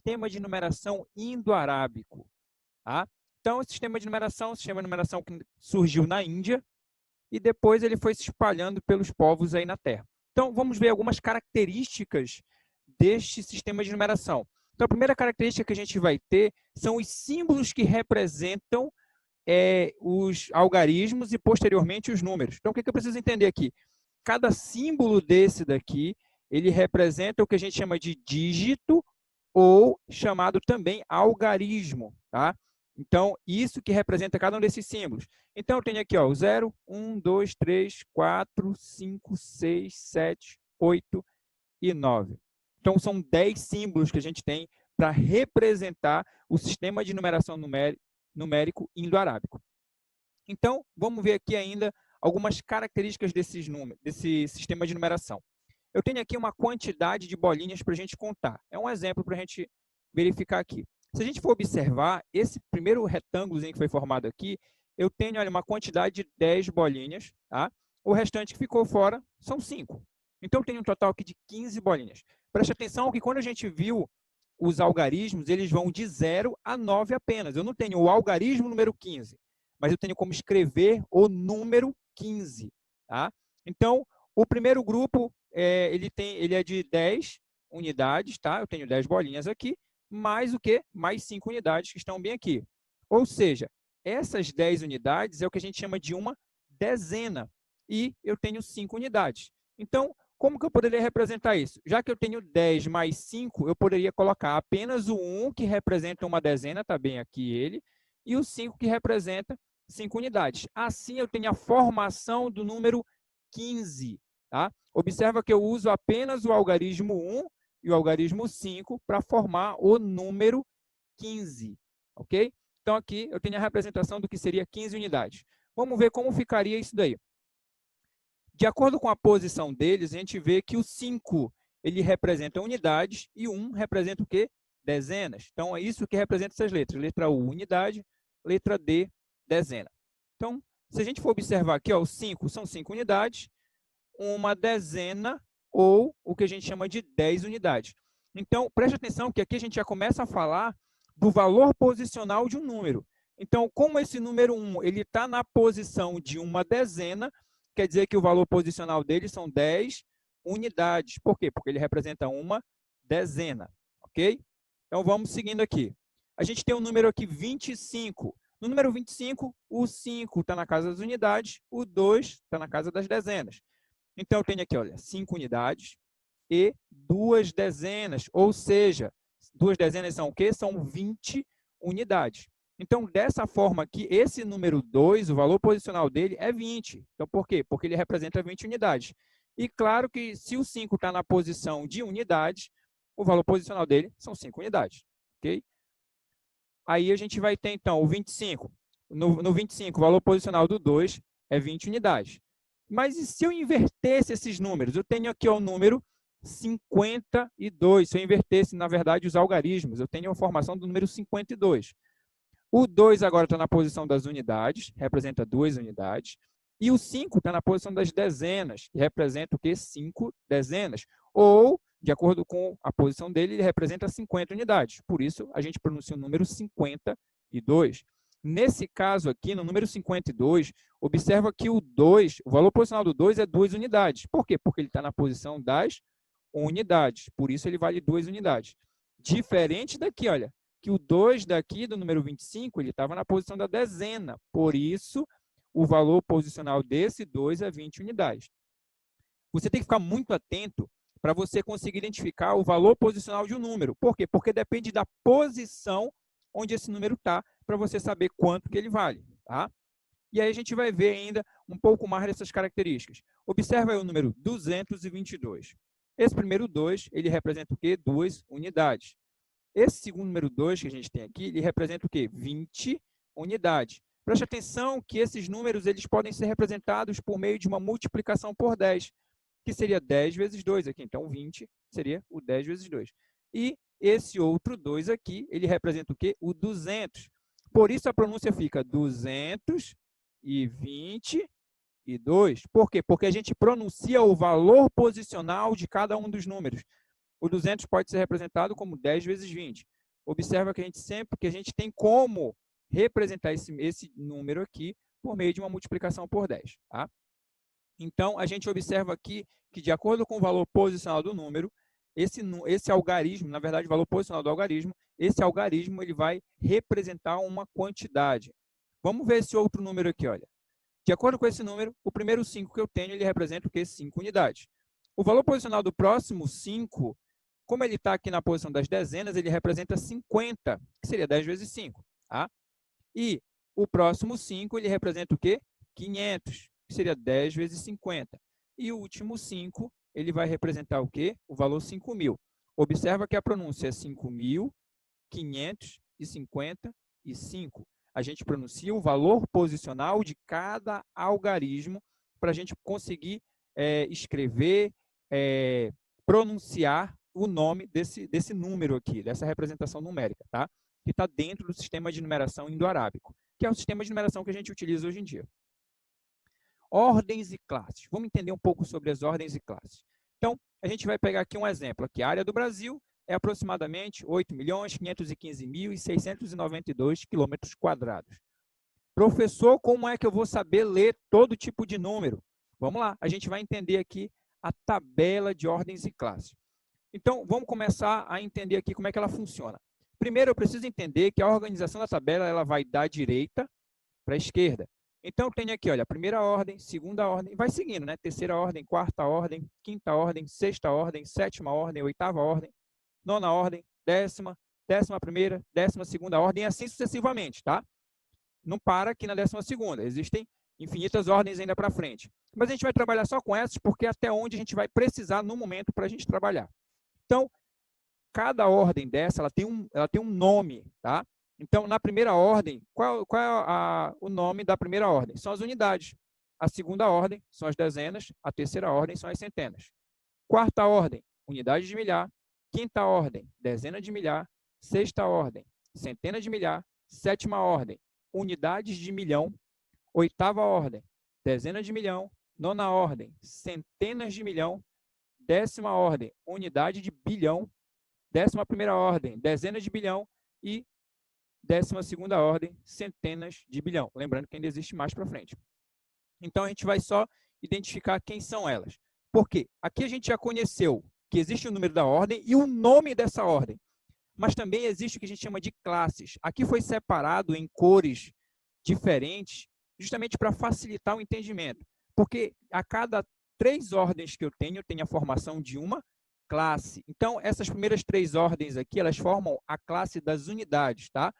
sistema de numeração indo-arábico. Tá? Então, esse sistema de numeração que surgiu na Índia e depois ele foi se espalhando pelos povos aí na Terra. Então, vamos ver algumas características deste sistema de numeração. Então, a primeira característica que a gente vai ter são os símbolos que representam os algarismos e, posteriormente, os números. Então, o que eu preciso entender aqui? Cada símbolo desse daqui, ele representa o que a gente chama de dígito ou chamado também algarismo, tá? Então, isso que representa cada um desses símbolos. Então, eu tenho aqui ó, o 0, 1, 2, 3, 4, 5, 6, 7, 8 e 9. Então, são 10 símbolos que a gente tem para representar o sistema de numeração numérico indo-arábico. Então, vamos ver aqui ainda algumas características desse sistema de numeração. Eu tenho aqui uma quantidade de bolinhas para a gente contar. É um exemplo para a gente verificar aqui. Se a gente for observar, esse primeiro retângulo que foi formado aqui, eu tenho olha, uma quantidade de 10 bolinhas. Tá? O restante que ficou fora são 5. Então, eu tenho um total aqui de 15 bolinhas. Preste atenção que quando a gente viu os algarismos, eles vão de 0 a 9 apenas. Eu não tenho o algarismo número 15, mas eu tenho como escrever o número 15. Tá? Então, o primeiro grupo, ele é de 10 unidades, tá? Eu tenho 10 bolinhas aqui, mais o quê? Mais 5 unidades que estão bem aqui. Ou seja, essas 10 unidades é o que a gente chama de uma dezena, e eu tenho 5 unidades. Então, como que eu poderia representar isso? Já que eu tenho 10 mais 5, eu poderia colocar apenas o 1, que representa uma dezena, está bem aqui ele, e o 5, que representa 5 unidades. Assim, eu tenho a formação do número 15. Tá? Observa que eu uso apenas o algarismo 1 e o algarismo 5 para formar o número 15. Ok? Então, aqui eu tenho a representação do que seria 15 unidades. Vamos ver como ficaria isso daí. De acordo com a posição deles, a gente vê que o 5 ele representa unidades e o 1 representa o quê? Dezenas. Então, é isso que representa essas letras. Letra U, unidade. Letra D, dezena. Então, se a gente for observar aqui, ó, o 5 são 5 unidades, uma dezena ou o que a gente chama de 10 unidades. Então, preste atenção que aqui a gente já começa a falar do valor posicional de um número. Então, como esse número 1 ele está na posição de uma dezena, quer dizer que o valor posicional dele são 10 unidades. Por quê? Porque ele representa uma dezena, ok? Então, vamos seguindo aqui. A gente tem um número aqui 25. No número 25, o 5 está na casa das unidades, o 2 está na casa das dezenas. Então, eu tenho aqui, olha, 5 unidades e 2 dezenas, ou seja, 2 dezenas são o quê? São 20 unidades. Então, dessa forma aqui, esse número 2, o valor posicional dele é 20. Então, por quê? Porque ele representa 20 unidades. E claro que se o 5 está na posição de unidades, o valor posicional dele são 5 unidades. Ok? Aí a gente vai ter, então, o 25. No 25, o valor posicional do 2 é 20 unidades. Mas e se eu invertesse esses números? Eu tenho aqui o número 52. Se eu invertesse, na verdade, os algarismos, eu tenho a formação do número 52. O 2 agora está na posição das unidades, representa 2 unidades. E o 5 está na posição das dezenas, que representa o quê? 5 dezenas. Ou, de acordo com a posição dele, ele representa 50 unidades. Por isso, a gente pronuncia o número 52. Nesse caso aqui, no número 52, observa que o 2, o valor posicional do 2 é 2 unidades. Por quê? Porque ele está na posição das unidades. Por isso, ele vale 2 unidades. Diferente daqui, olha, que o 2 daqui, do número 25, ele estava na posição da dezena. Por isso, o valor posicional desse 2 é 20 unidades. Você tem que ficar muito atento para você conseguir identificar o valor posicional de um número. Por quê? Porque depende da posição onde esse número está, para você saber quanto que ele vale. Tá? E aí a gente vai ver ainda um pouco mais dessas características. Observa aí o número 222. Esse primeiro 2, ele representa o quê? 2 unidades. Esse segundo número 2 que a gente tem aqui, ele representa o quê? 20 unidades. Preste atenção que esses números eles podem ser representados por meio de uma multiplicação por 10, que seria 10 vezes 2 aqui. Então, 20 seria o 10 vezes 2. E esse outro 2 aqui, ele representa o quê? O 200. Por isso, a pronúncia fica 222. Por quê? Porque a gente pronuncia o valor posicional de cada um dos números. O 200 pode ser representado como 10 vezes 20. Observa que a gente tem como representar esse número aqui por meio de uma multiplicação por 10. Tá? Então, a gente observa aqui que, de acordo com o valor posicional do número, esse algarismo, na verdade, o valor posicional do algarismo, esse algarismo ele vai representar uma quantidade. Vamos ver esse outro número aqui, olha. De acordo com esse número, o primeiro 5 que eu tenho, ele representa o quê? 5 unidades. O valor posicional do próximo 5, como ele está aqui na posição das dezenas, ele representa 50, que seria 10 vezes 5. Tá? E o próximo 5, ele representa o quê? 500, que seria 10 vezes 50. E o último 5, ele vai representar o quê? O valor 5.000. Observa que a pronúncia é 5.555. A gente pronuncia o valor posicional de cada algarismo para a gente conseguir escrever, pronunciar o nome desse número aqui, dessa representação numérica, tá? Que está dentro do sistema de numeração indo-arábico, que é o sistema de numeração que a gente utiliza hoje em dia. Ordens e classes. Vamos entender um pouco sobre as ordens e classes. Então, a gente vai pegar aqui um exemplo. Aqui, a área do Brasil é aproximadamente 8.515.692 km². Professor, como é que eu vou saber ler todo tipo de número? Vamos lá, a gente vai entender aqui a tabela de ordens e classes. Então, vamos começar a entender aqui como é que ela funciona. Primeiro, eu preciso entender que a organização da tabela ela vai da direita para a esquerda. Então, eu tenho aqui, olha, primeira ordem, segunda ordem, vai seguindo, né? Terceira ordem, quarta ordem, quinta ordem, sexta ordem, sétima ordem, oitava ordem, nona ordem, décima, 11ª, 12ª ordem, e assim sucessivamente, tá? Não para aqui na 12ª, existem infinitas ordens ainda para frente. Mas a gente vai trabalhar só com essas, porque é até onde a gente vai precisar no momento para a gente trabalhar. Então, cada ordem dessa, ela tem um nome, tá? Então, na primeira ordem, qual é o nome da primeira ordem? São as unidades. A segunda ordem são as dezenas, a terceira ordem são as centenas. Quarta ordem, unidade de milhar. Quinta ordem, dezena de milhar. Sexta ordem, centena de milhar. Sétima ordem, unidades de milhão. Oitava ordem, dezena de milhão. Nona ordem, centenas de milhão. Décima ordem, unidade de bilhão. 11ª ordem, dezenas de bilhão. E 12ª ordem, centenas de bilhão. Lembrando que ainda existe mais para frente. Então, a gente vai só identificar quem são elas. Por quê? Aqui a gente já conheceu que existe o número da ordem e o nome dessa ordem. Mas também existe o que a gente chama de classes. Aqui foi separado em cores diferentes, justamente para facilitar o entendimento. Porque a cada 3 ordens que eu tenho a formação de uma classe. Então, essas primeiras 3 ordens aqui, elas formam a classe das unidades, tá?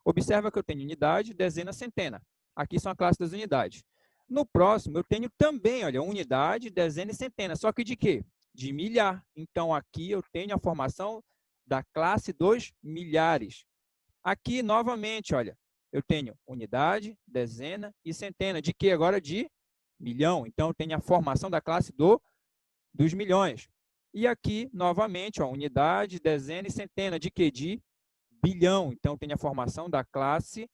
Observa que eu tenho unidade, dezena, centena. Aqui são a classe das unidades. No próximo, eu tenho também, olha, unidade, dezena e centena. Só que de quê? De milhar. Então, aqui eu tenho a formação da classe dos milhares. Aqui, novamente, olha, eu tenho unidade, dezena e centena. De quê? Agora de milhão. Então, eu tenho a formação da classe dos milhões. E aqui, novamente, ó, unidade, dezena e centena. De quê? De bilhão. Então, tem a formação da classe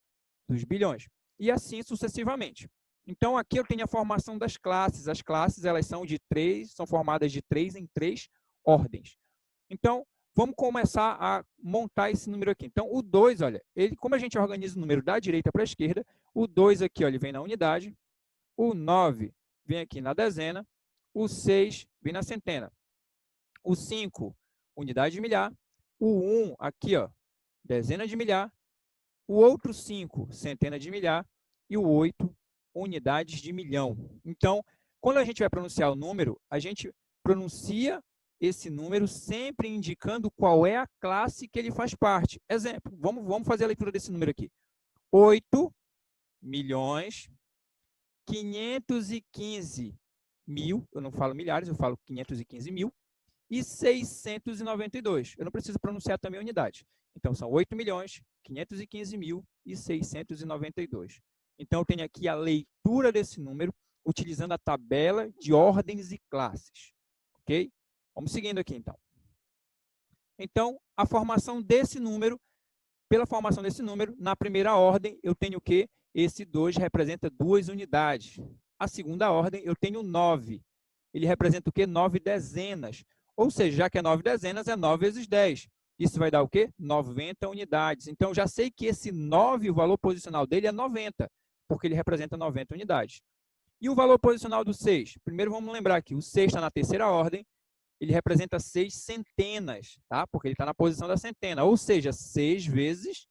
dos bilhões. E assim sucessivamente. Então, aqui eu tenho a formação das classes. As classes, elas são formadas de 3 em 3 ordens. Então, vamos começar a montar esse número aqui. Então, o 2, olha, como a gente organiza o número da direita para a esquerda, o 2 aqui, ó, ele vem na unidade, o 9 vem aqui na dezena, o 6 vem na centena, o 5, unidade de milhar, o 1 aqui, ó, dezena de milhar, o outro 5, centena de milhar, e o 8, unidades de milhão. Então, quando a gente vai pronunciar o número, a gente pronuncia esse número sempre indicando qual é a classe que ele faz parte. Exemplo, vamos fazer a leitura desse número aqui. 8.515.000, eu não falo milhares, eu falo 515.000, e 692. Eu não preciso pronunciar também a unidade. Então, são 8.515.000 e 692. Então, eu tenho aqui a leitura desse número utilizando a tabela de ordens e classes. Ok? Vamos seguindo aqui, então. Então, a formação desse número, pela formação desse número, na primeira ordem, eu tenho o quê? Esse 2 representa 2 unidades. A segunda ordem, eu tenho 9. Ele representa o quê? 9 dezenas. Ou seja, já que é 9 dezenas, é 9 vezes 10. Isso vai dar o quê? 90 unidades. Então, já sei que esse 9, o valor posicional dele é 90, porque ele representa 90 unidades. E o valor posicional do 6? Primeiro, vamos lembrar que o 6 está na terceira ordem, ele representa 6 centenas, tá? Porque ele está na posição da centena. Ou seja, 6 vezes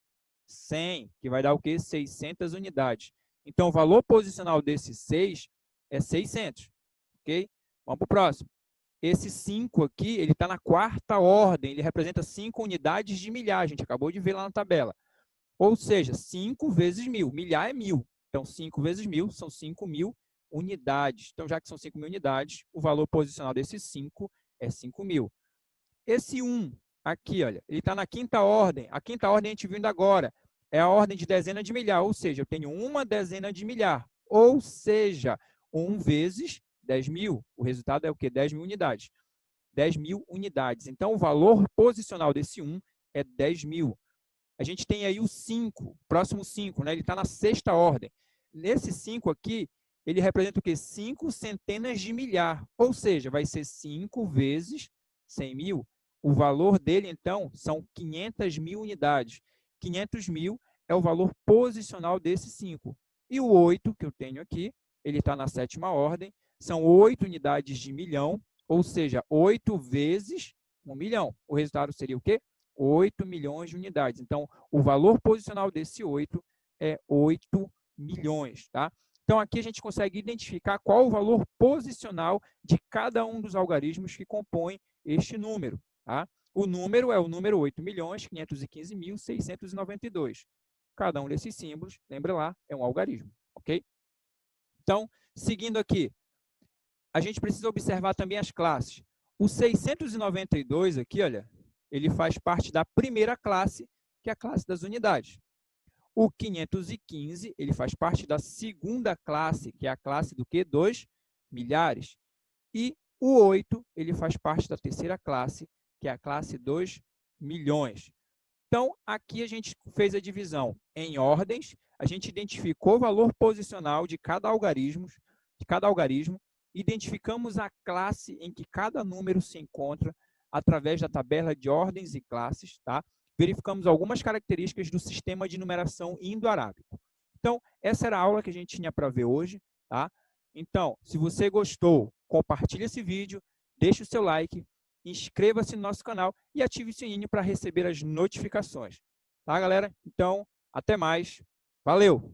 100, que vai dar o quê? 600 unidades. Então, o valor posicional desse 6 é 600, ok? Vamos para o próximo. Esse 5 aqui, ele está na quarta ordem, ele representa 5 unidades de milhar, a gente acabou de ver lá na tabela. Ou seja, 5 vezes 1000, milhar é 1000. Então, 5 vezes 1000 são 5.000 unidades. Então, já que são 5.000 unidades, o valor posicional desse 5 é 5.000. Esse 1 aqui, olha, ele está na quinta ordem. A quinta ordem a gente viu ainda agora. É a ordem de dezena de milhar, ou seja, eu tenho uma dezena de milhar. Ou seja, 1 vezes 10.000. O resultado é o quê? 10.000 unidades. 10.000 unidades. Então, o valor posicional desse 1 é 10.000. A gente tem aí o 5, próximo 5, né? Ele está na sexta ordem. Nesse 5 aqui, ele representa o quê? 5 centenas de milhar. Ou seja, vai ser 5 vezes 100.000. O valor dele, então, são 500.000 unidades. 500.000 é o valor posicional desse 5. E o 8, que eu tenho aqui, ele está na sétima ordem, são 8 unidades de milhão, ou seja, 8 vezes 1 milhão. O resultado seria o quê? 8 milhões de unidades. Então, o valor posicional desse 8 é 8 milhões, tá? Então, aqui a gente consegue identificar qual o valor posicional de cada um dos algarismos que compõem este número, tá? O número é o número 8.515.692. Cada um desses símbolos, lembra lá, é um algarismo, ok? Então, seguindo aqui, a gente precisa observar também as classes. O 692 aqui, olha, ele faz parte da primeira classe, que é a classe das unidades. O 515, ele faz parte da segunda classe, que é a classe do quê? Dos milhares. E o 8, ele faz parte da terceira classe, que é a classe dos milhões. Então, aqui a gente fez a divisão em ordens, a gente identificou o valor posicional de cada algarismo, identificamos a classe em que cada número se encontra através da tabela de ordens e classes, tá? Verificamos algumas características do sistema de numeração indo-arábico. Então, essa era a aula que a gente tinha para ver hoje, tá? Então, se você gostou, compartilhe esse vídeo, deixe o seu like, inscreva-se no nosso canal e ative o sininho para receber as notificações. Tá, galera? Então, até mais. Valeu!